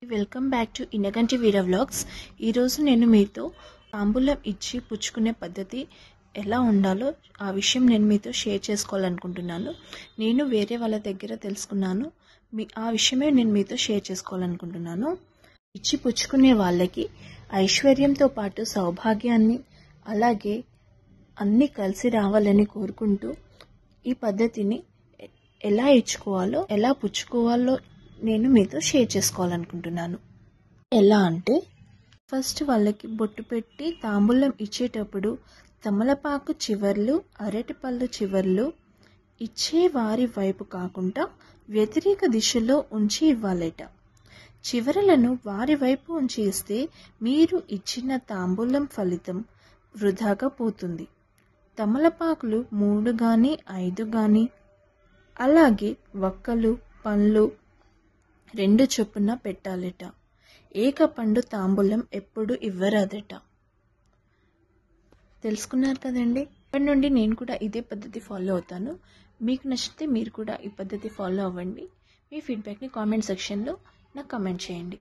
Welcome back to Inaganti Veera vlogs. ఈరోజు నేను మీతో తాంబూలం ఇచ్చి పుచ్చుకునే పద్ధతి ఎలా ఉండాలో ఆ విషయం నేను మీతో షేర్ చేసుకోవాలనుకుంటున్నాను. నేను వేరే వాళ్ళ దగ్గర తెలుసుకున్నాను. ఆ విషయమే నేను మీతో షేర్ చేసుకోవాలనుకుంటున్నాను. ఇచ్చి పుచ్చుకునే వాళ్ళకి ఐశ్వర్యంతో పాటు సౌభాగ్యాన్ని అలాగే అన్నీ కలిసి రావాలని కోరుకుంటూ ఈ పద్ధతిని ఎలా ఇచ్చుకోవాలో ఎలా పుచ్చుకోవాలో నేను మీతో షేర్ చేసుకోవాలనుకుంటున్నాను. ఎలా అంటే ఫస్ట్ వాళ్ళకి బొట్టు పెట్టి తాంబూలం ఇచ్చేటప్పుడు తమలపాకు చివర్లు అరటిపళ్ళు చివర్లు ఇచ్చే వారి వైపు కాకుండా వ్యతిరేక దిశలో ఉంచి ఇవ్వాలట. చివరలను వారి వైపు ఉంచి ఇస్తే మీరు ఇచ్చిన తాంబూలం ఫలితం వృధాగా పోతుంది. తమలపాకులు 3 కానీ 5 కానీ అలాగే వక్కలు పండ్లు 2 చొప్పున పెట్టాలట. ఏకపండు తాంబూలం ఎప్పుడు ఇవ్వరాదట. తెలుసుకున్నారు కదండి. ఇప్పటి నుండి నేను కూడా ఇదే పద్ధతి ఫాలో అవుతాను. మీకు నచ్చితే మీరు కూడా ఈ పద్ధతి ఫాలో అవ్వండి. మీ ఫీడ్బ్యాక్ని కామెంట్ సెక్షన్లో నాకు కామెంట్ చేయండి.